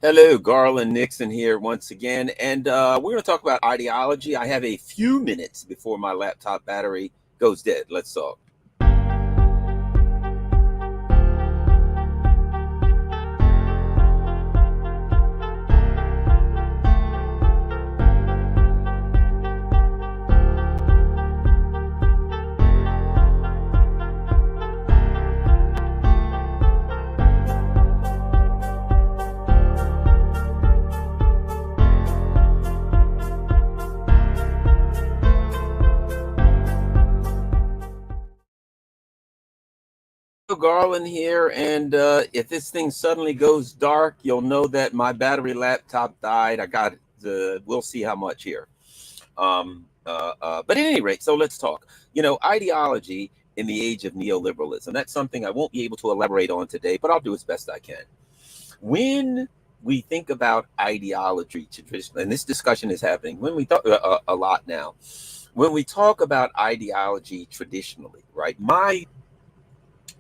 Hello, Garland Nixon here once again, and we're going to talk about ideology. I have a few minutes before my laptop battery goes dead. Let's talk. Garland here, and if this thing suddenly goes dark, you'll know that my battery laptop died. I got we'll see how much here. But at any rate, so let's talk. Ideology in the age of neoliberalism. That's something I won't be able to elaborate on today, but I'll do as best I can. When we think about ideology traditionally, and this discussion is happening when we talk a lot now. When we talk about ideology traditionally, right? My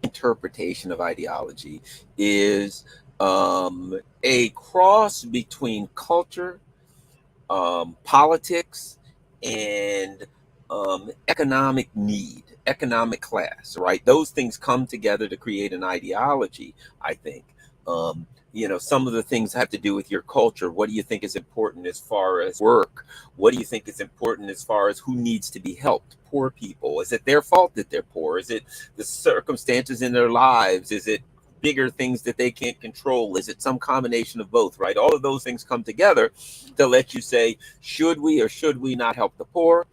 interpretation of ideology is a cross between culture, politics, and economic need, economic class, right? Those things come together to create an ideology, I think. Some of the things have to do with your culture. What do you think is important as far as work? What do you think is important as far as who needs to be helped? Poor people. Is it their fault that they're poor? Is it the circumstances in their lives? Is it bigger things that they can't control? Is it some combination of both, right? All of those things come together to let you say, should we or should we not help the poor?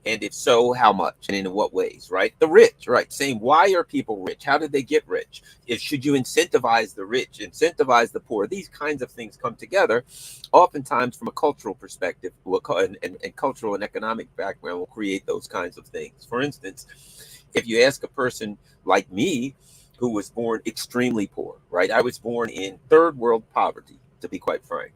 And if so, how much and in what ways, right? The rich, right? Saying, why are people rich? How did they get rich? Should you incentivize the rich, incentivize the poor? These kinds of things come together. Oftentimes, from a cultural perspective, and cultural and economic background will create those kinds of things. For instance, if you ask a person like me, who was born extremely poor, right? I was born in third world poverty, to be quite frank,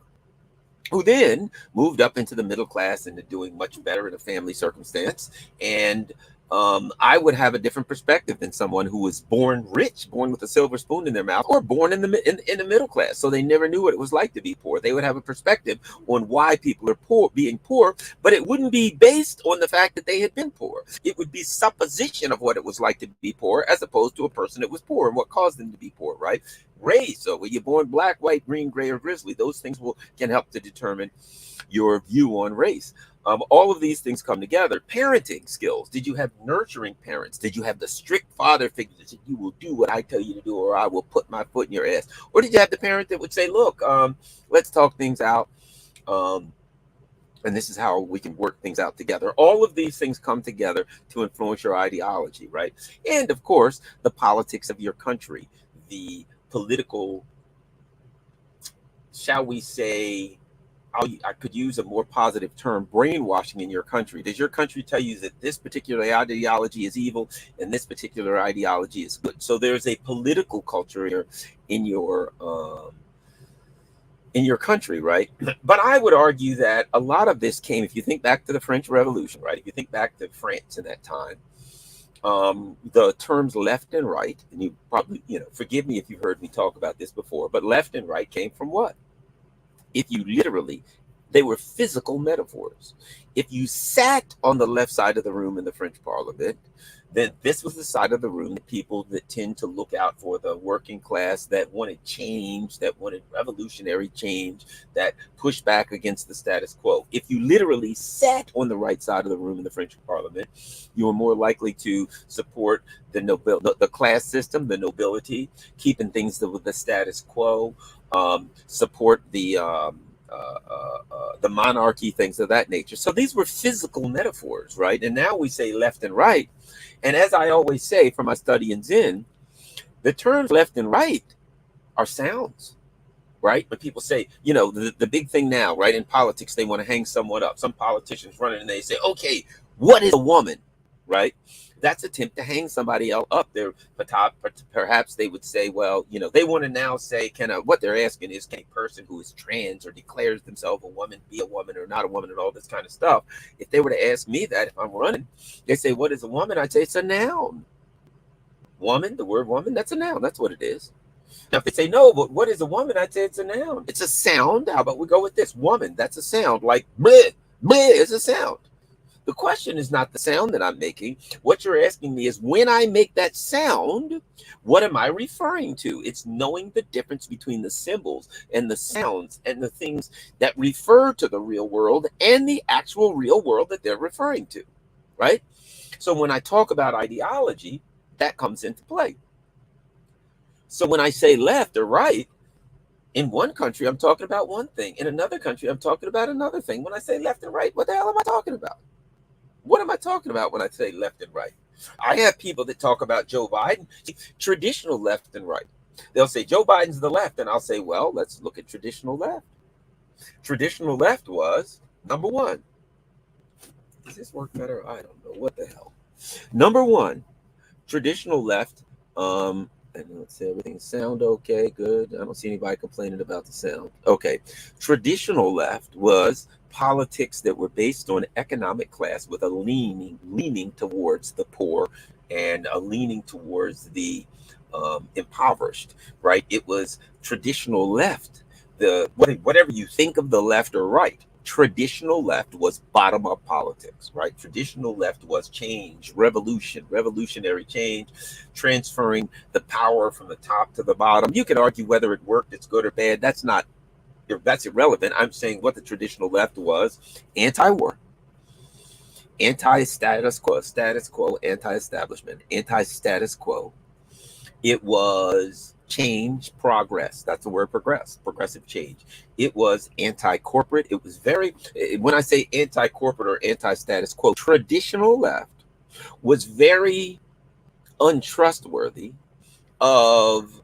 who then moved up into the middle class and doing much better in a family circumstance. And I would have a different perspective than someone who was born rich, born with a silver spoon in their mouth, or born in the middle class. So they never knew what it was like to be poor. They would have a perspective on why people are poor, being poor, but it wouldn't be based on the fact that they had been poor. It would be supposition of what it was like to be poor, as opposed to a person that was poor and what caused them to be poor, right? Race. So were you born black, white, green, gray, or grizzly? Those things can help to determine your view on race. All of these things come together. Parenting skills. Did you have nurturing parents? Did you have the strict father figure that said, you will do what I tell you to do, or I will put my foot in your ass? Or did you have the parent that would say, look, let's talk things out. And this is how we can work things out together. All of these things come together to influence your ideology, right? And of course, the politics of your country, the political, shall we say, I could use a more positive term, brainwashing in your country. Does your country tell you that this particular ideology is evil and this particular ideology is good? So there's a political culture here in your country, right? But I would argue that a lot of this came, if you think back to the French Revolution, right? If you think back to France in that time, the terms left and right, and you probably, forgive me if you've heard me talk about this before, but left and right came from what? If you literally, they were physical metaphors. If you sat on the left side of the room in the French Parliament, then this was the side of the room that people that tend to look out for the working class, that wanted change, that wanted revolutionary change, that pushed back against the status quo. If you literally sat on the right side of the room in the French Parliament, you were more likely to support the class system, the nobility, keeping things with the status quo, support the monarchy, things of that nature. So these were physical metaphors, right? And now we say left and right. And as I always say from my study in Zen, the terms left and right are sounds, right? But people say, the big thing now, right, in politics, they want to hang someone up. Some politicians run in and they say, okay, what is a woman, right? That's attempt to hang somebody else up there. Perhaps they would say, well, they want to now say, what they're asking is, can a person who is trans or declares themselves a woman be a woman or not a woman and all this kind of stuff? If they were to ask me that, if I'm running, they say, what is a woman? I'd say it's a noun. Woman, the word woman, that's a noun. That's what it is. Now, if they say no, but what is a woman? I'd say it's a noun. It's a sound. How about we go with this? Woman, that's a sound. Like bleh, bleh is a sound. The question is not the sound that I'm making. What you're asking me is when I make that sound, what am I referring to? It's knowing the difference between the symbols and the sounds and the things that refer to the real world and the actual real world that they're referring to, right? So when I talk about ideology, that comes into play. So when I say left or right, in one country, I'm talking about one thing. In another country, I'm talking about another thing. When I say left and right, what the hell am I talking about? What am I talking about when I say left and right? I have people that talk about Joe Biden, traditional left and right. They'll say Joe Biden's the left, and I'll say, well, let's look at traditional left. Traditional left was number one. Does this work better? I don't know. What the hell? Number one, traditional left. And let's say everything sound okay, good. I don't see anybody complaining about the sound. Okay. Traditional left was politics that were based on economic class with a leaning towards the poor and a leaning towards the impoverished, right? It was traditional left. Whatever you think of the left or right, traditional left was bottom up politics, right? Traditional left was change, revolutionary change, transferring the power from the top to the bottom. You can argue whether it worked, it's good or bad. That's irrelevant. I'm saying what the traditional left was: anti-war, anti-status quo, anti-establishment, anti-status quo. It was change, progress. That's the word progressive change. It was anti-corporate. It was when I say anti-corporate or anti-status quo, traditional left was very untrustworthy of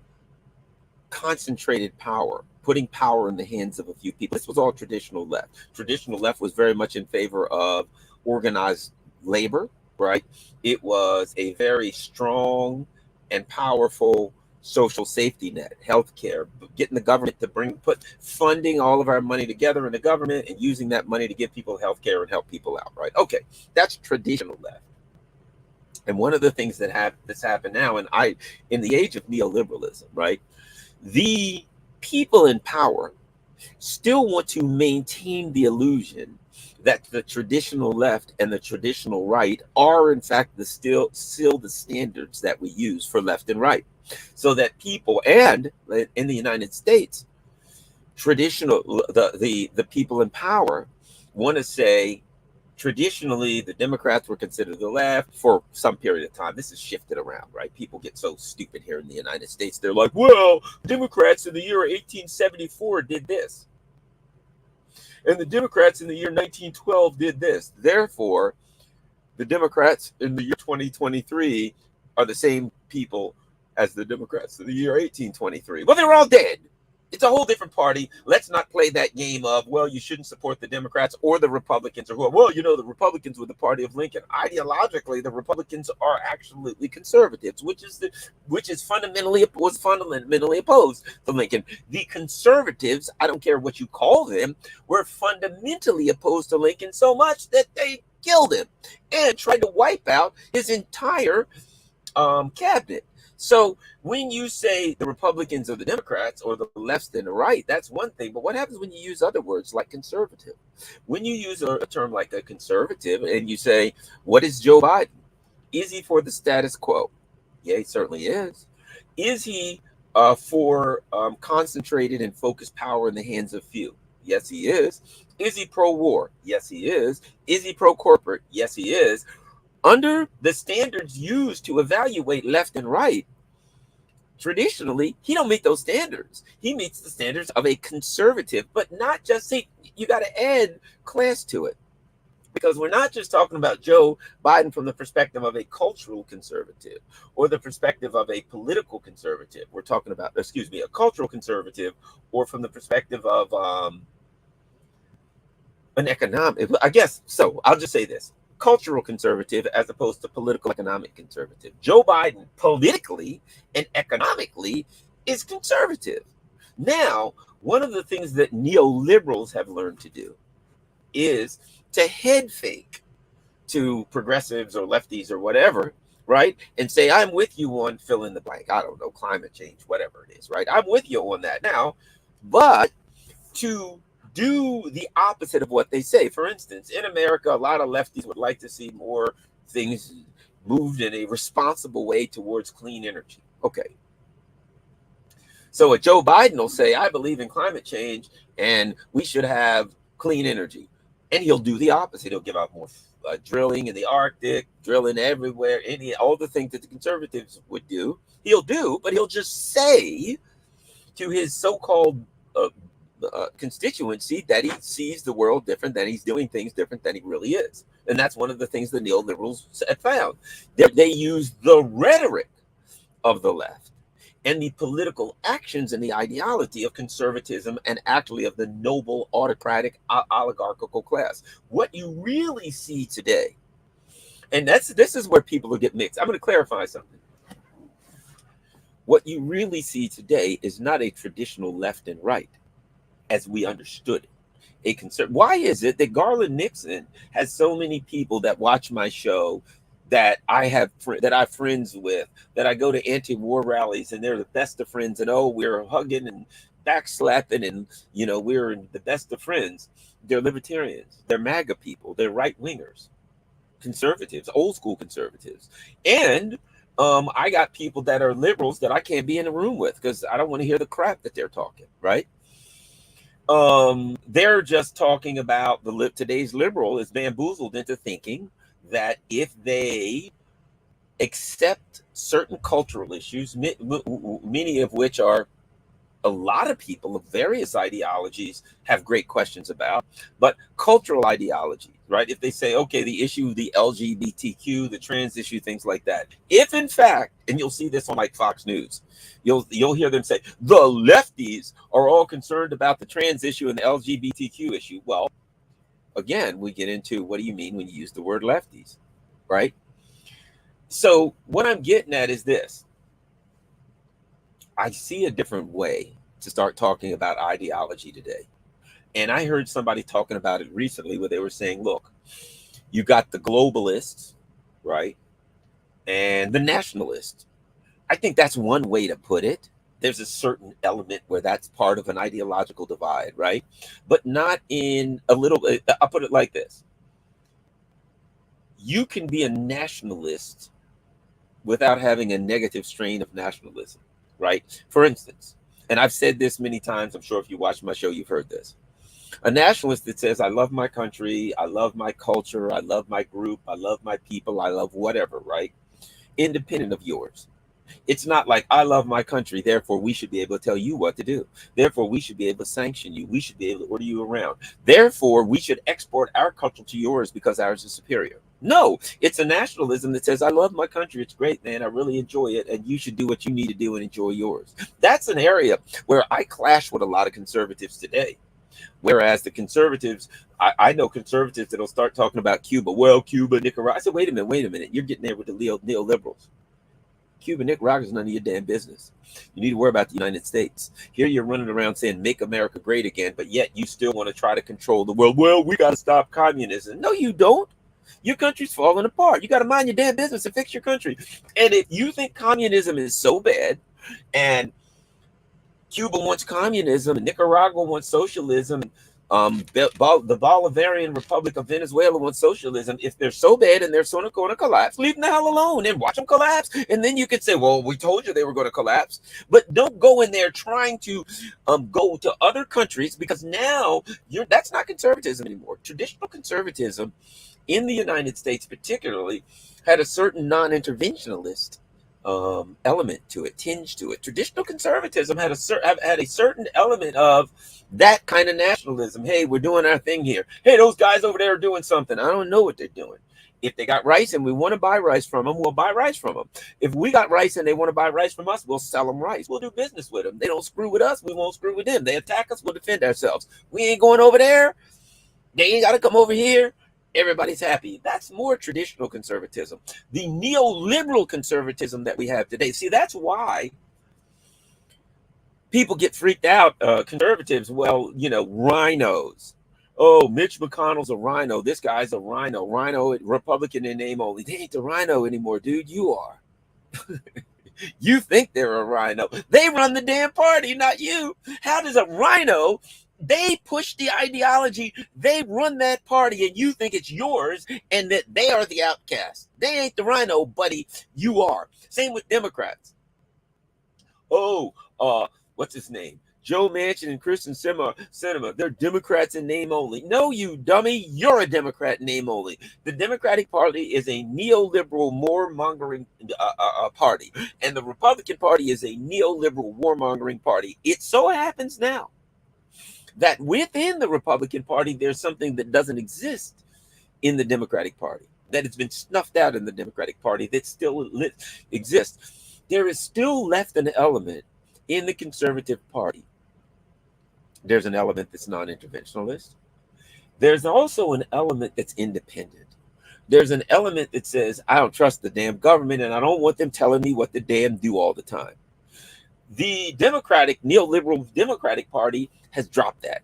concentrated power, putting power in the hands of a few people. This was all traditional left. Traditional left was very much in favor of organized labor, right? It was a very strong and powerful social safety net, healthcare, getting the government to put funding all of our money together in the government and using that money to give people healthcare and help people out, right? Okay, that's traditional left. And one of the things that's happened now, in the age of neoliberalism, right? The people in power still want to maintain the illusion that the traditional left and the traditional right are in fact still the standards that we use for left and right. So that people, and in the United States, the people in power want to say traditionally the Democrats were considered the left for some period of time. This has shifted around, right? People get so stupid here in the United States. They're like, well, Democrats in the year 1874 did this. And the Democrats in the year 1912 did this. Therefore, the Democrats in the year 2023 are the same people as the Democrats in the year 1823. Well, they're all dead. It's a whole different party. Let's not play that game of, well, you shouldn't support the Democrats or the Republicans, or well, the Republicans were the party of Lincoln. Ideologically, the Republicans are absolutely conservatives, which was fundamentally opposed to Lincoln. The conservatives, I don't care what you call them, were fundamentally opposed to Lincoln so much that they killed him and tried to wipe out his entire cabinet. So when you say the Republicans or the Democrats or the left and the right, that's one thing. But what happens when you use other words like conservative? When you use a term like a conservative and you say, what is Joe Biden? Is he for the status quo? Yeah, he certainly is. Is he for concentrated and focused power in the hands of few? Yes, he is. Is he pro-war? Yes, he is. Is he pro-corporate? Yes, he is. Under the standards used to evaluate left and right, traditionally, he don't meet those standards. He meets the standards of a conservative, but not just, you got to add class to it. Because we're not just talking about Joe Biden from the perspective of a cultural conservative or the perspective of a political conservative. We're talking about, a cultural conservative, or from the perspective of an economic, I guess. So I'll just say this: cultural conservative as opposed to political economic conservative. Joe Biden politically and economically is conservative. Now, one of the things that neoliberals have learned to do is to head fake to progressives or lefties or whatever, right? And say, I'm with you on fill in the blank. I don't know, climate change, whatever it is, right? I'm with you on that now. But to do the opposite of what they say, for instance, in America, a lot of lefties would like to see more things moved in a responsible way towards clean energy. Okay. So a Joe Biden will say, I believe in climate change and we should have clean energy. And he'll do the opposite. He'll give out more drilling in the Arctic, drilling everywhere, all the things that the conservatives would do. He'll do, but he'll just say to his so-called constituency that he sees the world different, that he's doing things different than he really is. And that's one of the things the neoliberals have found. They use the rhetoric of the left and the political actions and the ideology of conservatism and actually of the noble autocratic oligarchical class. What you really see today, and this is where people will get mixed. I'm going to clarify something. What you really see today is not a traditional left and right as we understood it. Why is it that Garland Nixon has so many people that watch my show that I have friends with, that I go to anti-war rallies and they're the best of friends, and oh, we're hugging and backslapping and we're the best of friends. They're libertarians, they're MAGA people, they're right wingers, conservatives, old school conservatives. And I got people that are liberals that I can't be in a room with because I don't want to hear the crap that they're talking, right? They're just talking about today's liberal is bamboozled into thinking that if they accept certain cultural issues, many of which are a lot of people of various ideologies have great questions about, but cultural ideology, right? If they say, okay, the issue, the LGBTQ, the trans issue, things like that. If in fact, and you'll see this on like Fox News, you'll hear them say the lefties are all concerned about the trans issue and the LGBTQ issue. Well, again, we get into what do you mean when you use the word lefties, right? So what I'm getting at is this. I see a different way to start talking about ideology today. And I heard somebody talking about it recently where they were saying, look, you got the globalists, right? And the nationalists. I think that's one way to put it. There's a certain element where that's part of an ideological divide, right? But not in a little, I'll put it like this. You can be a nationalist without having a negative strain of nationalism, right? For instance, and I've said this many times, I'm sure if you watch my show, you've heard this. A nationalist that says, I love my country, I love my culture, I love my group, I love my people, I love whatever, right? Independent of yours. It's not like I love my country, therefore we should be able to tell you what to do. Therefore, we should be able to sanction you. We should be able to order you around. Therefore, we should export our culture to yours because ours is superior. No, it's a nationalism that says, I love my country. It's great, man. I really enjoy it. And you should do what you need to do and enjoy yours. That's an area where I clash with a lot of conservatives today. Whereas the conservatives, I know conservatives that'll start talking about Cuba. Well, Cuba, Nicaragua. I said, wait a minute. You're getting there with the neoliberals. Cuba, Nicaragua is none of your damn business. You need to worry about the United States. Here you're running around saying, make America great again, but yet you still want to try to control the world. Well, we got to stop communism. No, you don't. Your country's falling apart. You got to mind your damn business and fix your country. And if you think communism is so bad and Cuba wants communism and Nicaragua wants socialism, the Bolivarian Republic of Venezuela wants socialism. If they're so bad and they're sort of going to collapse, leave them the hell alone and watch them collapse. And then you could say, well, we told you they were going to collapse. But don't go in there trying to go to other countries, because now that's not conservatism anymore. Traditional conservatism in the United States particularly had a certain non-interventionalist element to it, tinge to it. Traditional conservatism had a certain element of that kind of nationalism. Hey, we're doing our thing here. Hey, those guys over there are doing something. I don't know what they're doing. If they got rice and we want to buy rice from them, we'll buy rice from them. If we got rice and they want to buy rice from us, we'll sell them rice. We'll do business with them. They don't screw with us, we won't screw with them. They attack us, we'll defend ourselves. We ain't going over there. They ain't got to come over here. Everybody's happy. That's more traditional conservatism. The neoliberal conservatism that we have today. See, that's why people get freaked out. Conservatives, well, rhinos, Oh, Mitch McConnell's a rhino. This guy's a rhino. Rhino, Republican in name only. They ain't the rhino anymore, dude. You are. You think they're a rhino. They run the damn party, not you. How does a rhino, they push the ideology, they run that party, and you think it's yours and that they are the outcast. They ain't the rhino, buddy. You are. Same with Democrats. Oh, what's his name? Joe Manchin and Kristen Sinema, they're Democrats in name only. No, you dummy, you're a Democrat in name only. The Democratic Party is a neoliberal warmongering party, and the Republican Party is a neoliberal warmongering party. It so happens now that within the Republican Party, there's something that doesn't exist in the Democratic Party, that has been snuffed out in the Democratic Party, that still exists. There is still left an element in the Conservative Party. There's an element that's non-interventionalist. There's also an element that's independent. There's an element that says, I don't trust the damn government and I don't want them telling me what to damn do all the time. The neoliberal Democratic Party has dropped that.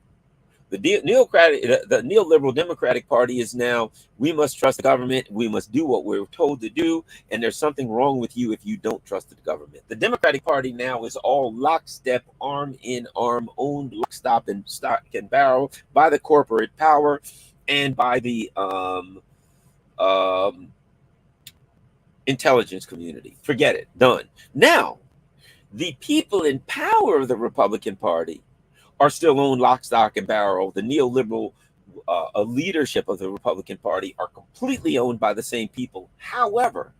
The neoliberal Democratic Party is now, we must trust the government, we must do what we're told to do, and there's something wrong with you if you don't trust the government. The Democratic Party now is all lockstep, arm in arm, owned lock, stock and barrel by the corporate power and by the intelligence community. Forget it, done. Now, the people in power of the Republican Party are still owned lock, stock, and barrel. The neoliberal leadership of the Republican Party are completely owned by the same people. However,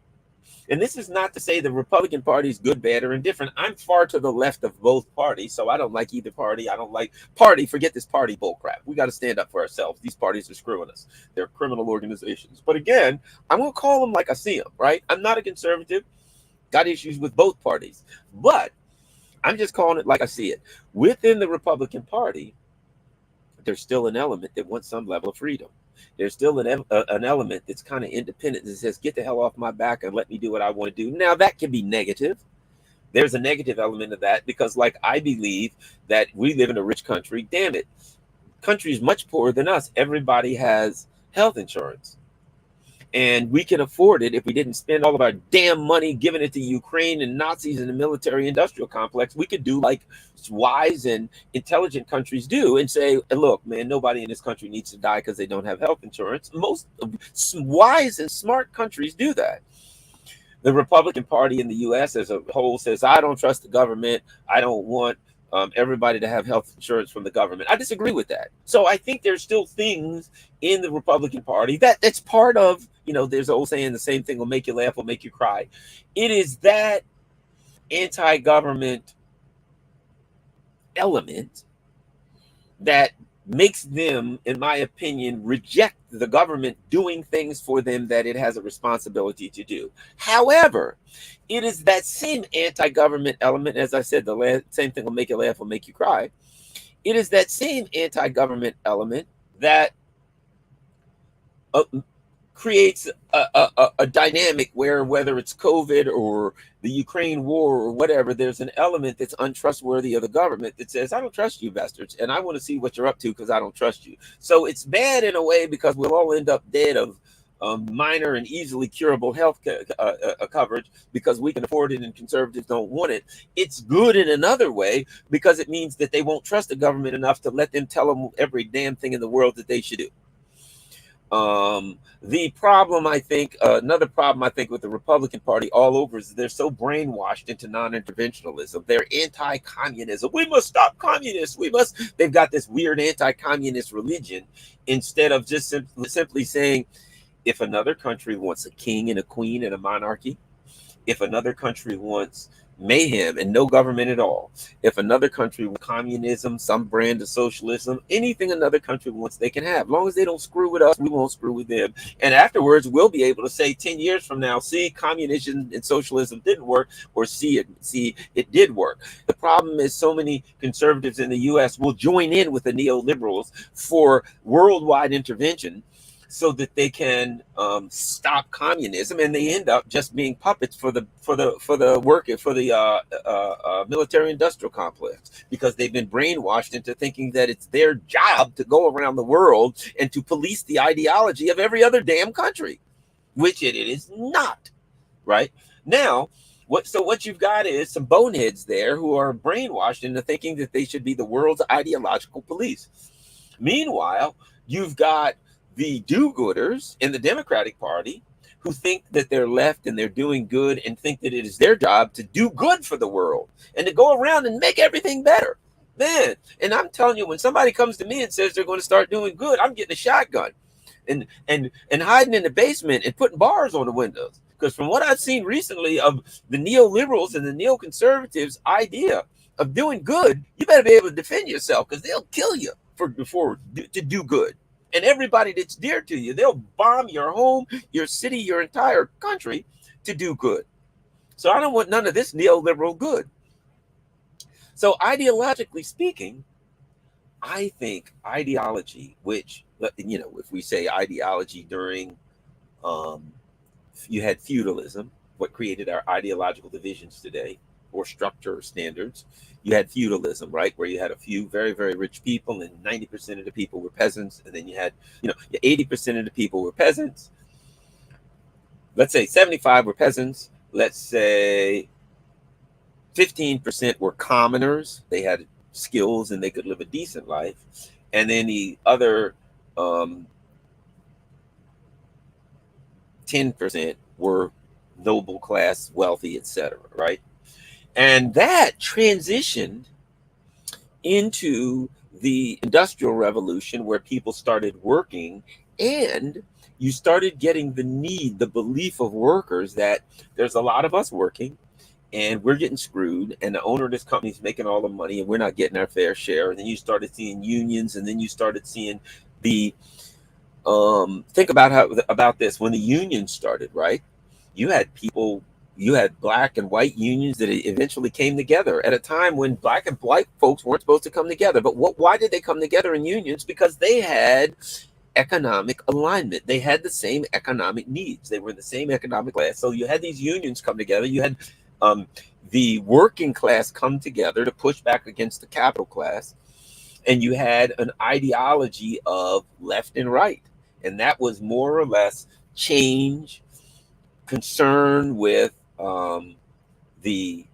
and this is not to say the Republican Party is good, bad, or indifferent. I'm far to the left of both parties, so I don't like either party. I don't like party. Forget this party bullcrap. We got to stand up for ourselves. These parties are screwing us. They're criminal organizations. But again, I'm going to call them like I see them, right? I'm not a conservative. Got issues with both parties. But I'm just calling it like I see it. Within the Republican Party, there's still an element that wants some level of freedom. There's still an element that's kind of independent that says, get the hell off my back and let me do what I want to do. Now, that can be negative. There's a negative element of that because, like, I believe that we live in a rich country. Damn it. Country is much poorer than us. Everybody has health insurance. And we can afford it if we didn't spend all of our damn money giving it to Ukraine and Nazis in the military industrial complex. We could do like wise and intelligent countries do and say, look, man, nobody in this country needs to die because they don't have health insurance. Most wise and smart countries do that. The Republican Party in the U.S. as a whole says, I don't trust the government. I don't want everybody to have health insurance from the government. I disagree with that. So I think there's still things in the Republican Party that's part of, there's an old saying, the same thing will make you laugh, will make you cry. It is that anti-government element that makes them, in my opinion, reject the government doing things for them that it has a responsibility to do. However, it is that same anti-government element, as I said, the same thing will make you laugh, will make you cry. It is that same anti-government element that creates a dynamic where, whether it's COVID or the Ukraine war or whatever, there's an element that's untrustworthy of the government that says, I don't trust you bastards, and I want to see what you're up to because I don't trust you. So it's bad in a way because we'll all end up dead of minor and easily curable health coverage because we can afford it and conservatives don't want it. It's good in another way because it means that they won't trust the government enough to let them tell them every damn thing in the world that they should do. The problem, I think, another problem I think with the Republican Party all over is they're so brainwashed into non-interventionalism. They're anti-communism. We must stop communists. They've got this weird anti-communist religion instead of just simply saying, if another country wants a king and a queen and a monarchy, if another country wants mayhem and no government at all, if another country wants communism, some brand of socialism, anything another country wants, they can have. As long as they don't screw with us, we won't screw with them. And afterwards, we'll be able to say 10 years from now, see, communism and socialism didn't work, or see, it did work. The problem is so many conservatives in the U.S. will join in with the neoliberals for worldwide intervention, so that they can stop communism, and they end up just being puppets for the work for the military industrial complex, because they've been brainwashed into thinking that it's their job to go around the world and to police the ideology of every other damn country, which it is not. Right now, what you've got is some boneheads there who are brainwashed into thinking that they should be the world's ideological police. Meanwhile, you've got the do-gooders in the Democratic Party who think that they're left and they're doing good and think that it is their job to do good for the world and to go around and make everything better. Man, and I'm telling you, when somebody comes to me and says they're going to start doing good, I'm getting a shotgun and hiding in the basement and putting bars on the windows. Because from what I've seen recently of the neoliberals and the neoconservatives' idea of doing good, you better be able to defend yourself, because they'll kill you to do good. And everybody that's dear to you, they'll bomb your home, your city, your entire country to do good. So I don't want none of this neoliberal good. So ideologically speaking, I think ideology, which, if we say ideology during, you had feudalism, what created our ideological divisions today, or structure or standards. You had feudalism, right, where you had a few very, very rich people, and 90% of the people were peasants. And then you had, 80% of the people were peasants. Let's say 75 were peasants. Let's say 15% were commoners. They had skills and they could live a decent life. And then the other 10% were noble class, wealthy, etc., right? And that transitioned into the Industrial Revolution, where people started working, and you started getting the belief of workers that there's a lot of us working and we're getting screwed, and the owner of this company is making all the money and we're not getting our fair share. And then you started seeing unions, and then you started seeing the think about this. When the unions started, right, you had black and white unions that eventually came together at a time when black and white folks weren't supposed to come together. But why did they come together in unions? Because they had economic alignment. They had the same economic needs. They were in the same economic class. So you had these unions come together. You had the working class come together to push back against the capital class. And you had an ideology of left and right. And that was more or less change, concern with the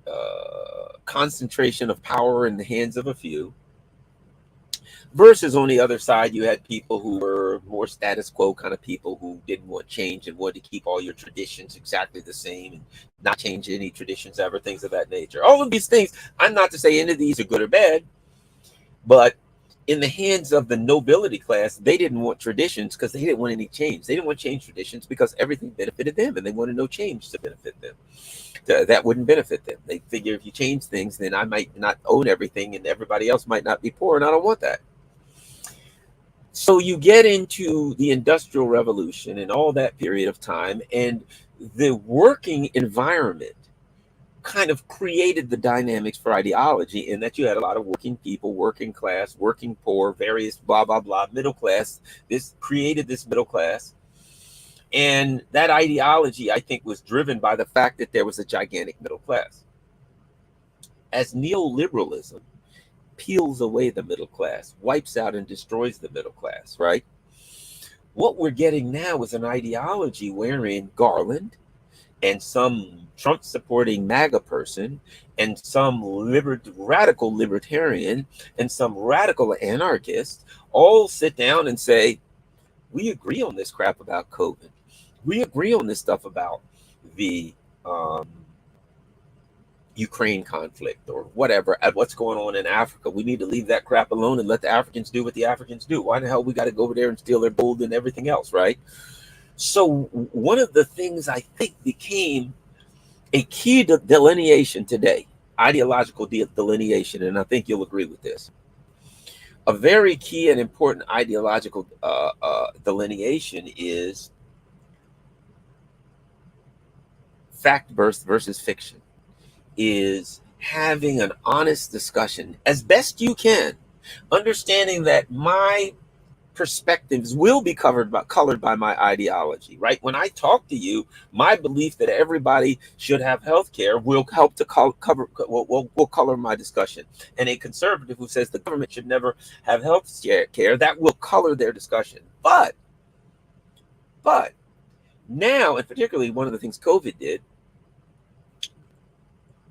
concentration of power in the hands of a few, versus on the other side, you had people who were more status quo kind of people who didn't want change and wanted to keep all your traditions exactly the same and not change any traditions ever, things of that nature. All of these things, I'm not to say any of these are good or bad, but in the hands of the nobility class, they didn't want traditions because they didn't want any change. They didn't want change traditions because everything benefited them, and they wanted no change to benefit them. That wouldn't benefit them. They figure if you change things, then I might not own everything and everybody else might not be poor, and I don't want that. So you get into the Industrial Revolution and all that period of time, and the working environment kind of created the dynamics for ideology, in that you had a lot of working people, working class, working poor, various blah, blah, blah, middle class. This created this middle class. And that ideology, I think, was driven by the fact that there was a gigantic middle class. As neoliberalism peels away the middle class, wipes out and destroys the middle class, right? What we're getting now is an ideology wherein Garland and some Trump supporting MAGA person and some radical libertarian and some radical anarchist all sit down and say, we agree on this crap about COVID. We agree on this stuff about the Ukraine conflict or whatever, what's going on in Africa. We need to leave that crap alone and let the Africans do what the Africans do. Why the hell we got to go over there and steal their gold and everything else, right? So one of the things I think became a key delineation today, ideological delineation, and I think you'll agree with this, a very key and important ideological delineation is fact versus fiction, is having an honest discussion as best you can, understanding that my perspectives will be colored by my ideology, right? When I talk to you, my belief that everybody should have health care will help to will color my discussion. And a conservative who says the government should never have health care, that will color their discussion. But now, and particularly one of the things COVID did,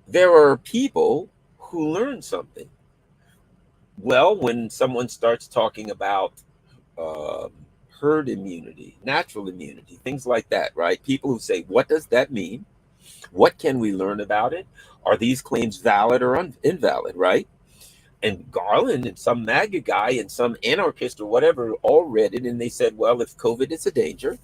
there are people who learn something. Well, when someone starts talking about um, herd immunity, natural immunity, things like that, right? People who say, what does that mean? What can we learn about it? Are these claims valid or invalid, right? And Garland and some MAGA guy and some anarchist or whatever all read it, and they said, well, if COVID is a danger,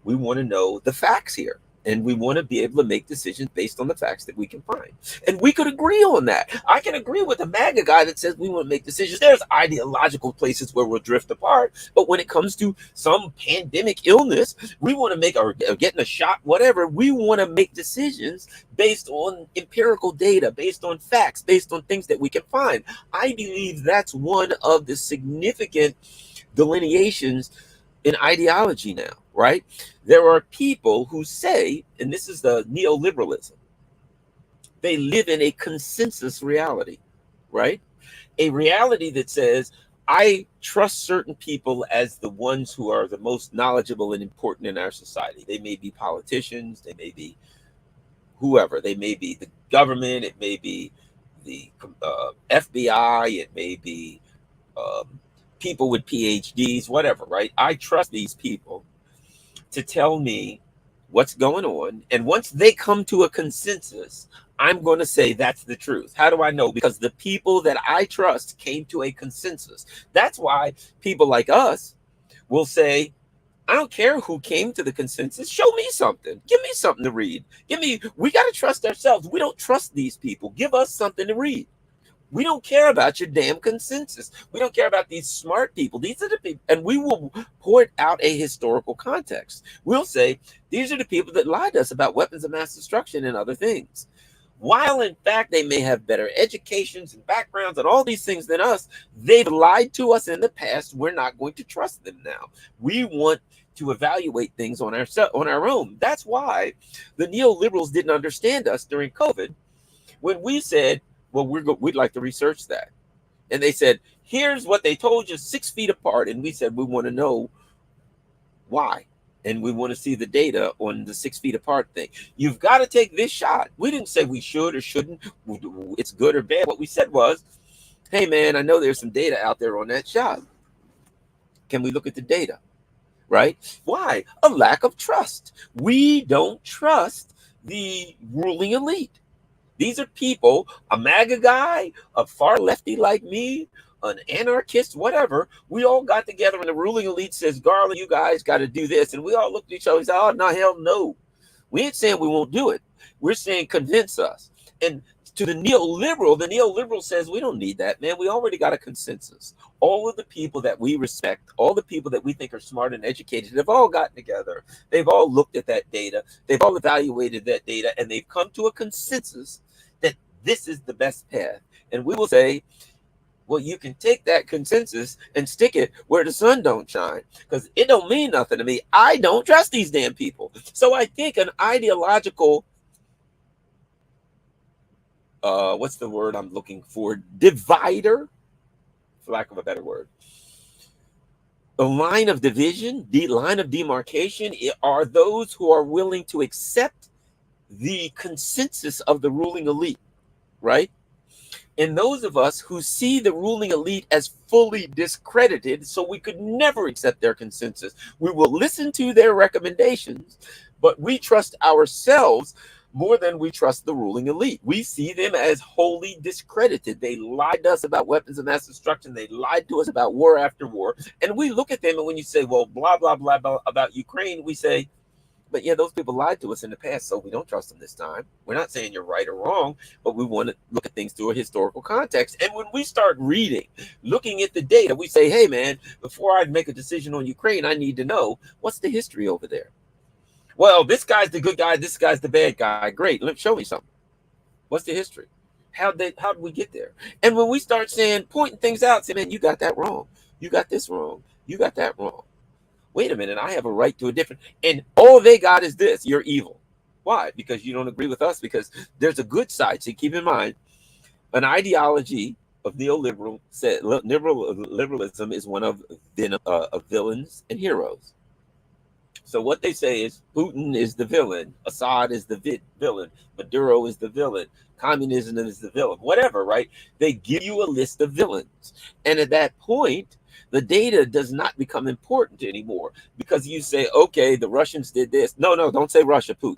we want to know the facts here. And we want to be able to make decisions based on the facts that we can find. And we could agree on that. I can agree with the MAGA guy that says we want to make decisions. There's ideological places where we'll drift apart. But when it comes to some pandemic illness, we want to make, or getting a shot, whatever, we want to make decisions based on empirical data, based on facts, based on things that we can find. I believe that's one of the significant delineations in ideology now, right? There are people who say, and this is the neoliberalism, they live in a consensus reality, right? A reality that says, I trust certain people as the ones who are the most knowledgeable and important in our society. They may be politicians, they may be whoever, they may be the government, it may be the FBI, it may be people with PhDs, whatever, right? I trust these people to tell me what's going on. And once they come to a consensus, I'm going to say that's the truth. How do I know? Because the people that I trust came to a consensus. That's why people like us will say, I don't care who came to the consensus. Show me something. Give me something to read. We got to trust ourselves. We don't trust these people. Give us something to read. We don't care about your damn consensus. We don't care about these smart people. These are the people, and we will point out a historical context. We'll say, these are the people that lied to us about weapons of mass destruction and other things. While in fact they may have better educations and backgrounds and all these things than us, they've lied to us in the past. We're not going to trust them now. We want to evaluate things on our own. That's why the neoliberals didn't understand us during COVID when we said, well, we'd like to research that. And they said, here's what they told you 6 feet apart. And we said, we want to know why. And we want to see the data on the 6 feet apart thing. You've got to take this shot. We didn't say we should or shouldn't. It's good or bad. What we said was, hey, man, I know there's some data out there on that shot. Can we look at the data? Right? Why? A lack of trust. We don't trust the ruling elite. These are people, a MAGA guy, a far lefty like me, an anarchist, whatever. We all got together and the ruling elite says, Garland, you guys got to do this. And we all looked at each other and said, oh, no, hell no. We ain't saying we won't do it. We're saying convince us. And to the neoliberal says, we don't need that, man. We already got a consensus. All of the people that we respect, all the people that we think are smart and educated, have all gotten together. They've all looked at that data. They've all evaluated that data, and they've come to a consensus that this is the best path. And we will say, well, you can take that consensus and stick it where the sun don't shine, because it don't mean nothing to me. I don't trust these damn people. So I think an ideological, what's the word I'm looking for? Divider, for lack of a better word. The line of division, the line of demarcation, are those who are willing to accept the consensus of the ruling elite, right? And those of us who see the ruling elite as fully discredited, so we could never accept their consensus. We will listen to their recommendations, but we trust ourselves more than we trust the ruling elite. We see them as wholly discredited. They lied to us about weapons of mass destruction. They lied to us about war after war. And we look at them, and when you say, well, blah, blah, blah, blah about Ukraine, we say, but yeah, those people lied to us in the past, so we don't trust them this time. We're not saying you're right or wrong, but we want to look at things through a historical context. And when we start reading, looking at the data, we say, hey, man, before I make a decision on Ukraine, I need to know, what's the history over there? Well, this guy's the good guy, this guy's the bad guy. Great, show me something. What's the history? How did we get there? And when we start saying, pointing things out, say, man, you got that wrong. You got this wrong. You got that wrong. Wait a minute, I have a right to a different, and all they got is this: you're evil. Why? Because you don't agree with us. Because there's a good side. So keep in mind, an ideology of liberalism is one of villains and heroes. So what they say is Putin is the villain, Assad is the villain, Maduro is the villain, communism is the villain, whatever, right? They give you a list of villains. And at that point, the data does not become important anymore because you say, okay, the Russians did this. No, no, don't say Russia, Putin.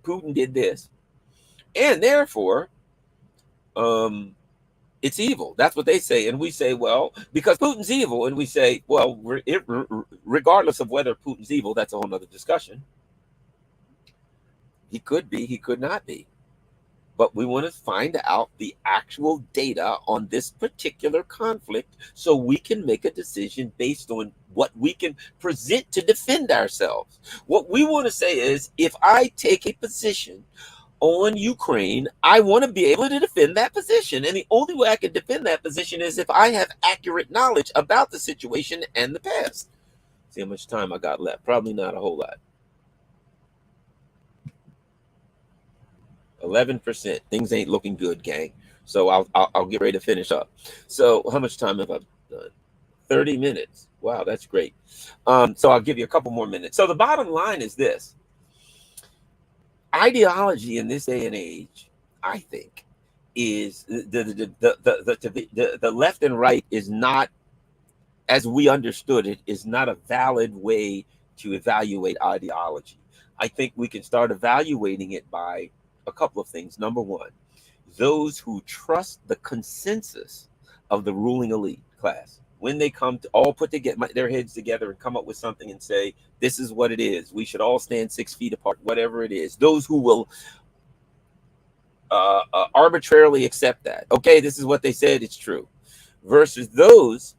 Putin did this. And therefore, it's evil. That's what they say. And we say, well, because Putin's evil. And we say, well, regardless of whether Putin's evil, that's a whole nother discussion. He could be, he could not be. But we want to find out the actual data on this particular conflict so we can make a decision based on what we can present to defend ourselves. What we want to say is, if I take a position on Ukraine, I want to be able to defend that position. And the only way I can defend that position is if I have accurate knowledge about the situation and the past. See how much time I got left. Probably not a whole lot. 11%. Things ain't looking good, gang. So I'll get ready to finish up. So how much time have I done? 30 minutes. Wow, that's great. So I'll give you a couple more minutes. So the bottom line is this. Ideology in this day and age, I think, is the left and right is not, as we understood it, is not a valid way to evaluate ideology. I think we can start evaluating it by a couple of things. Number one, those who trust the consensus of the ruling elite class. When they come to all put their heads together and come up with something and say, this is what it is, we should all stand 6 feet apart, whatever it is. Those who will arbitrarily accept that. Okay, this is what they said, it's true. Versus those,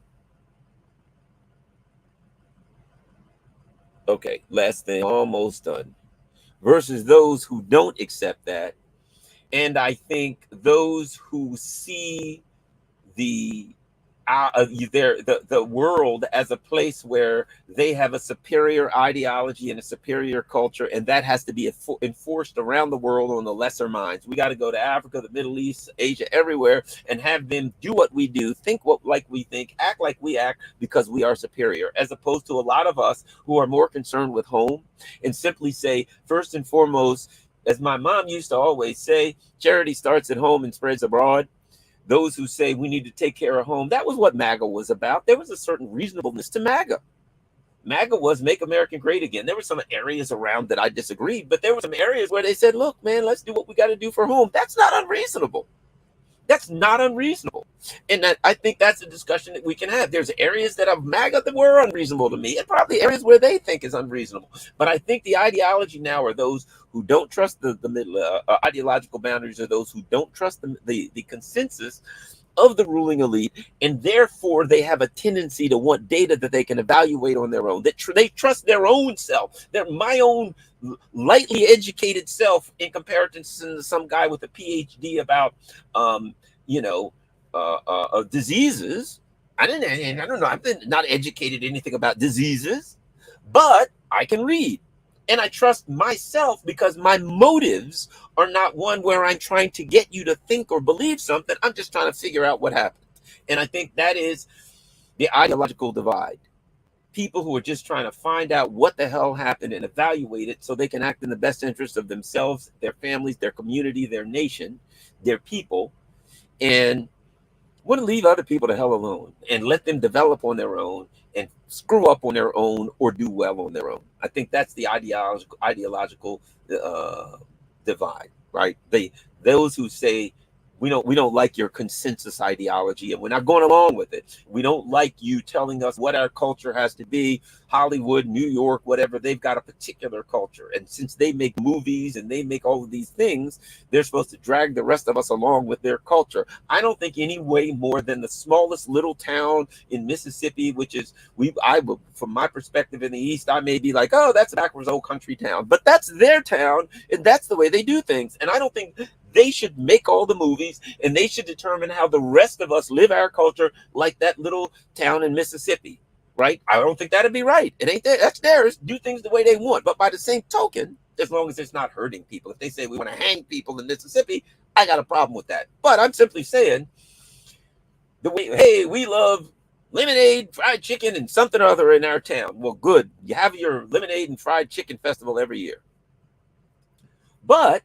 okay, last thing, almost done. Versus those who don't accept that. And I think those who see the world as a place where they have a superior ideology and a superior culture, and that has to be enforced around the world on the lesser minds. We got to go to Africa, the Middle East, Asia, everywhere, and have them do what we do, think like we think, act like we act, because we are superior, as opposed to a lot of us who are more concerned with home and simply say, first and foremost, as my mom used to always say, charity starts at home and spreads abroad. Those who say we need to take care of home, that was what MAGA was about. There was a certain reasonableness to MAGA. MAGA was make America great again. There were some areas around that I disagreed, but there were some areas where they said, look, man, let's do what we got to do for home. That's not unreasonable. That's not unreasonable. And I think that's a discussion that we can have. There's areas that of MAGA that were unreasonable to me, and probably areas where they think is unreasonable. But I think the ideology now are those who don't trust the middle ideological boundaries, are those who don't trust the consensus of the ruling elite, and therefore they have a tendency to want data that they can evaluate on their own. That they trust their own self. They're my own lightly educated self in comparison to some guy with a PhD about, diseases. I don't know. I've been not educated anything about diseases, but I can read. And I trust myself because my motives are not one where I'm trying to get you to think or believe something. I'm just trying to figure out what happened. And I think that is the ideological divide. People who are just trying to find out what the hell happened and evaluate it so they can act in the best interest of themselves, their families, their community, their nation, their people, and want to leave other people the hell alone and let them develop on their own and screw up on their own or do well on their own. I think that's the ideological divide, right? Those who say we don't like your consensus ideology and we're not going along with it. We don't like you telling us what our culture has to be. Hollywood, New York, whatever, they've got a particular culture. And since they make movies and they make all of these things, they're supposed to drag the rest of us along with their culture. I don't think any way more than the smallest little town in Mississippi, which is, from my perspective in the East, I may be like, oh, that's a backwards old country town, but that's their town and that's the way they do things. And I don't think they should make all the movies and they should determine how the rest of us live our culture like that little town in Mississippi. right? I don't think that'd be right. It ain't there. That's theirs. Do things the way they want. But by the same token, as long as it's not hurting people, if they say we want to hang people in Mississippi, I got a problem with that. But I'm simply saying, hey, we love lemonade, fried chicken, and something or other in our town. Well, good. You have your lemonade and fried chicken festival every year. But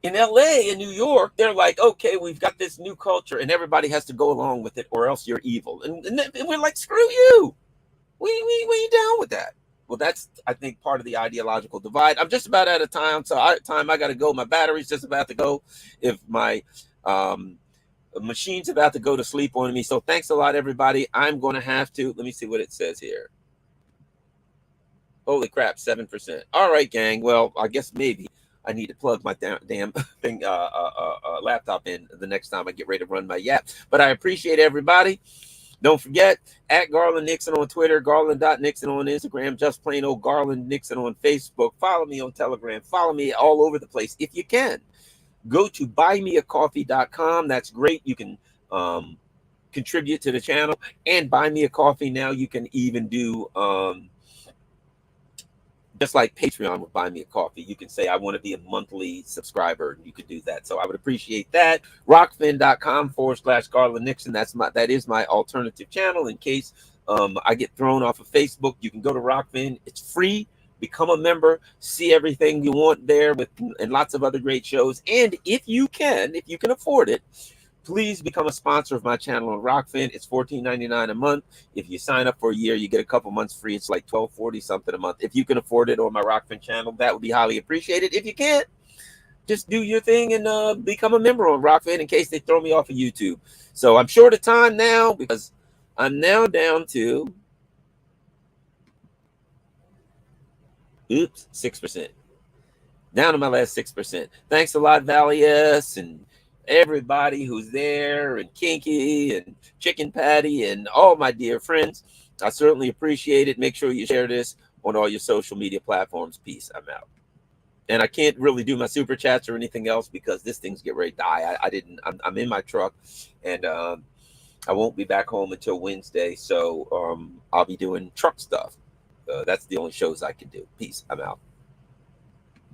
in LA and New York, they're like, okay, we've got this new culture and everybody has to go along with it or else you're evil. And we're like, screw you. We ain't down with that. Well, that's, I think, part of the ideological divide. I'm just about out of time. So I got to go. My battery's just about to go. If my machine's about to go to sleep on me. So thanks a lot, everybody. I'm going to have to, let me see what it says here. Holy crap, 7%. All right, gang. Well, I guess maybe I need to plug my damn thing, laptop in the next time I get ready to run my yap. But I appreciate everybody. Don't forget, at Garland Nixon on Twitter, Garland.Nixon on Instagram, just plain old Garland Nixon on Facebook. Follow me on Telegram. Follow me all over the place if you can. Go to buymeacoffee.com. That's great. You can contribute to the channel and buy me a coffee. Now you can even do just like Patreon would buy me a coffee. You can say, I want to be a monthly subscriber. And you could do that. So I would appreciate that. Rockfin.com/Garland Nixon. That is my alternative channel in case I get thrown off of Facebook. You can go to Rockfin. It's free. Become a member. See everything you want there and lots of other great shows. And if you can afford it, please become a sponsor of my channel on Rockfin. It's $14.99 a month. If you sign up for a year, you get a couple months free. It's like $12.40 something a month. If you can afford it on my Rockfin channel, that would be highly appreciated. If you can't, just do your thing and become a member on Rockfin in case they throw me off of YouTube. So I'm short of time now because I'm now down to 6%. Down to my last 6%. Thanks a lot, Valley S, and everybody who's there, and Kinky and Chicken Patty and all my dear friends. I certainly appreciate it. Make sure you share this on all your social media platforms. Peace. I'm out. And I can't really do my super chats or anything else because this thing's get ready to die. I'm in my truck and I won't be back home until Wednesday. So I'll be doing truck stuff. That's the only shows I can do. Peace. I'm out.